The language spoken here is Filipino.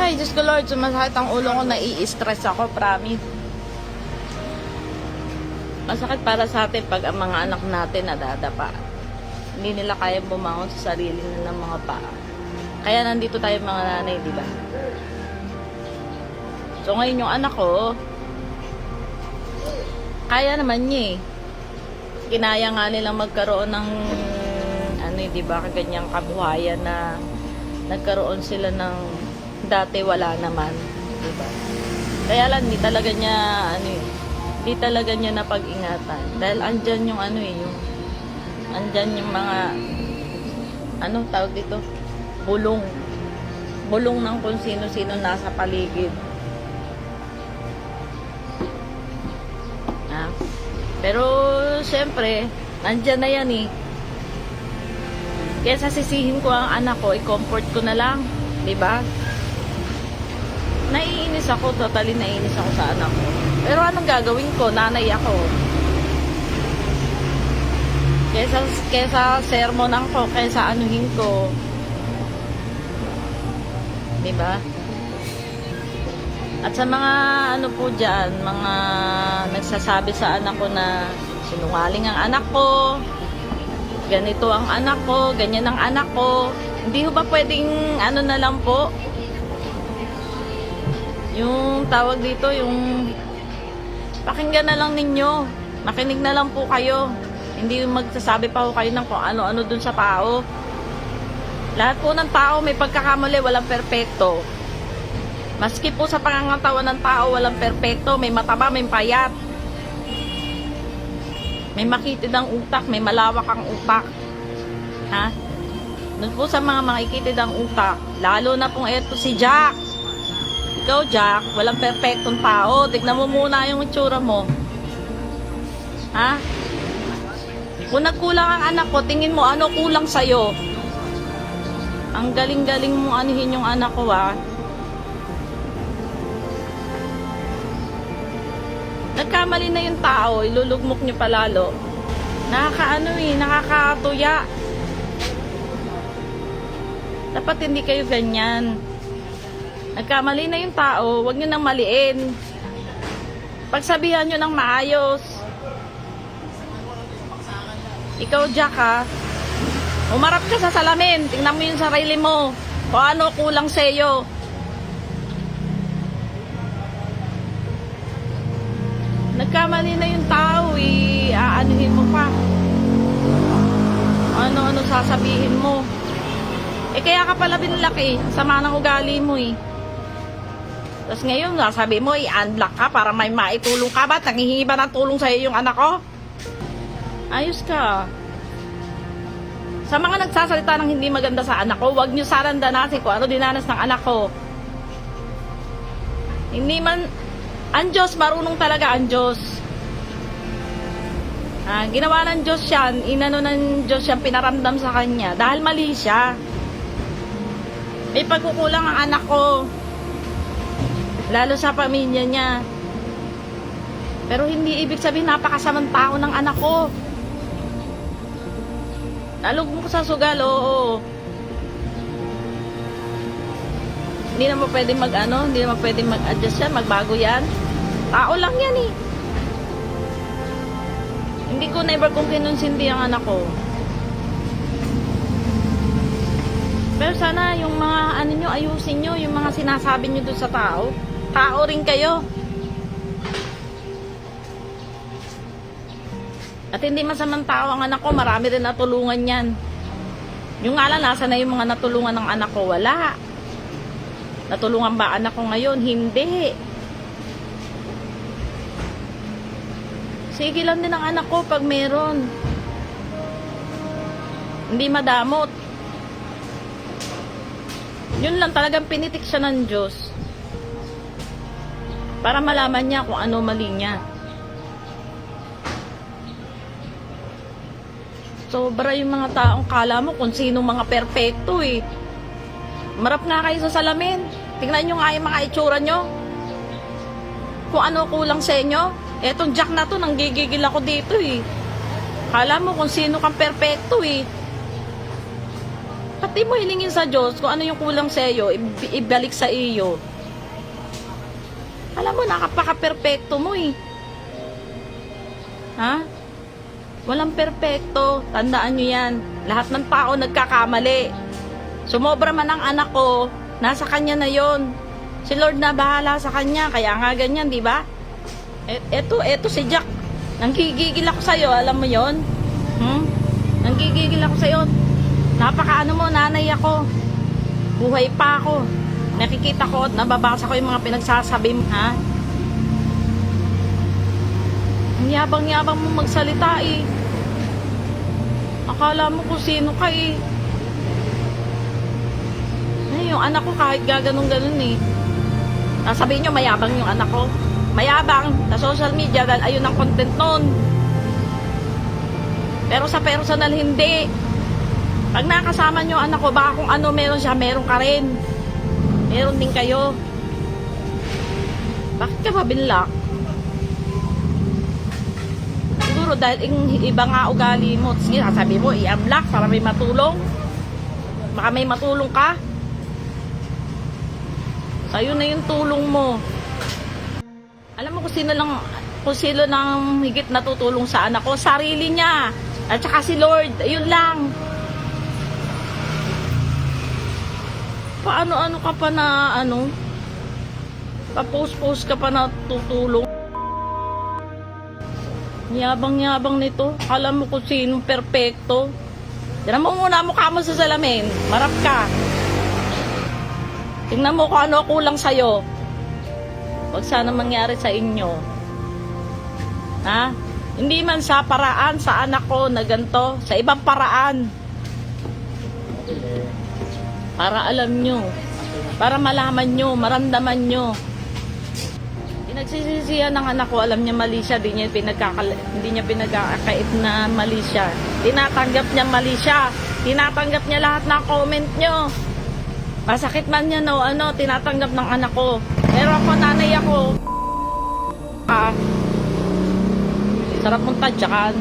Ay, Diyos ko Lord, sumasakit ang ulo ko, nai-stress ako, promise. Masakit para sa atin pag ang mga anak natin nadadapa. Hindi nila kaya bumangon sa sarili nilang mga paa. Kaya nandito tayo mga nanay, di ba? So ngayon yung anak ko, kaya naman niya eh. Kinaya nga nilang magkaroon ng di ba, kaganyang kabuhayan na nagkaroon sila ng dati wala naman, di ba? Kaya lang hindi talaga niya hindi talaga niya napag-ingatan dahil andyan yung yung andyan yung mga tawag dito, bulong ng kung sino-sino nasa paligid. Pero syempre andyan na yan eh. Kaya sasisihin ko ang anak ko, i-comfort ko na lang, di ba? Naiinis ako, totally naiinis ako sa anak ko. Pero anong gagawin ko? Nanay ako. Kesa sermonan ko, kesa anuhin ko. Di ba? At sa mga po dyan, mga nagsasabi sa anak ko na sinungaling ang anak ko, ganito ang anak ko, ganyan ang anak ko. Hindi ho ba pwedeng na lang po? Yung tawag dito, yung pakinggan na lang ninyo. Makinig na lang po kayo. Hindi yung magsasabi pa ho kayo ng kung ano-ano dun sa tao. Lahat po ng tao may pagkakamali, walang perpekto. Maski po sa pangangatawan ng tao, walang perpekto. May mataba, may payat. May makitid ang utak, may malawak ang utak. Ha? Doon po sa mga makikitid ang utak, lalo na pong eto si Jack. Ikaw, Jack, walang perfectong tao. Tignan mo muna yung itsura mo. Ha? Kung nagkulang ang anak ko, tingin mo ano kulang sa'yo. Ang galing-galing mong anuhin yung anak ko, ha? Nagkamali na yung tao, ilulugmok nyo palalo. Nakakatuya. Dapat hindi kayo ganyan. Nagkamali na yung tao, huwag nyo nang maliin. Pagsabihan nyo ng maayos. Ikaw, Jack, ha? Umarap ka sa salamin, tingnan mo yung sarili mo. Kung ano kulang sa'yo. Nagkamali na yung tao, aanuhin mo pa. Ano-ano sasabihin mo. Kaya ka pala binlaki, sama ng ugali mo Tapos ngayon, sabi mo, i-unlock ka para may maitulong ka. Ba't nanghihingi ba ng tulong sa'yo yung anak ko? Ayos ka. Sa mga nagsasalita ng hindi maganda sa anak ko, huwag nyo sanang danasin kung ano dinanas ng anak ko. Hindi man... Ang Diyos, marunong talaga ang Diyos. Ginawa ng Diyos yan, inano ng Diyos yan, pinaramdam sa kanya. Dahil mali siya. May pagkukulang ang anak ko. Lalo sa pamilya niya. Pero hindi ibig sabihin napakasamang tao ng anak ko. Nalugmok ko sa sugal, oo. Hindi naman pwedeng hindi naman pwedeng mag-adjust yan, magbago yan. Tao lang yan Hindi ko never kung kinunsindi ang anak ko. Pero sana yung mga nyo, ayusin nyo, yung mga sinasabi nyo doon sa tao. Tao rin kayo. At hindi masamang tao ang anak ko, marami rin natulungan yan. Yung nga lang, nasa na yung mga natulungan ng anak ko? Wala. Natulungan ba anak ko ngayon? Hindi. Sige lang din ang anak ko pag meron. Hindi madamot. Yun lang talagang pinitik siya ng Diyos. Para malaman niya kung ano mali niya. Sobra yung mga taong kala mo kung sino mga perpekto Marap nga kayo sa salamin. Tingnan nyo nga yung mga itsura nyo. Kung ano kulang sa inyo. Etong Jack na to, nanggigigil ako dito Kala mo kung sino kang perpekto Pati mo hilingin sa Diyos kung ano yung kulang sa iyo, ibalik sa iyo. Alam mo, nakapaka-perfecto mo eh. Ha? Walang perfecto. Tandaan nyo yan. Lahat ng tao nagkakamali. Sumobra man ang anak ko, nasa kanya na yon. Si Lord na bahala sa kanya. Kaya nga ganyan, di ba? Eto si Jack. Nanggigigil ako sa'yo, alam mo yon? Nanggigigil ako sa'yo. Napakaano mo, nanay ako. Buhay pa ako. Nakikita ko at nababasa ko yung mga pinagsasabi mo, ha? Ang yabang-yabang mo magsalita eh. Akala mo kung sino ka eh. Ay, yung anak ko kahit gaganong-ganon eh. Sasabihin nyo mayabang yung anak ko. Mayabang sa social media dahil ayun ang content nun. Pero sa personal hindi. Pag nakasama nyo anak ko, baka kung ano meron siya, meron ka rin. Meron din kayo. Bakit ka ba binlock? Siguro dahil iba nga ugali mo. Sige, sabi mo, i-unblock para may matulong. Baka may matulong ka. Sa'yo na yung tulong mo. Alam mo kung sino lang higit natutulong sa anak ko? Sarili niya. At saka si Lord. Ayun lang. Paano-ano ka pa na pa-post-post ka pa na tutulong. Yabang-yabang nito. Alam mo kung sinong perfecto. Tingnan mo muna mukha mo sa salamin. Marap ka. Tingnan mo kung ano kulang sa'yo. Huwag sana mangyari sa inyo. Ha? Hindi man sa paraan sa anak ko na ganito. Sa ibang paraan. Para alam nyo. Para malaman nyo. Maramdaman nyo. Pinagsisisihan ng anak ko. Alam niya mali siya. Hindi niya pinagkakait na mali siya. Tinatanggap niya mali siya. Tinatanggap niya lahat ng comment nyo. Masakit man niya tinatanggap ng anak ko. Pero ako, nanay ako. Sarap mong tadyakan.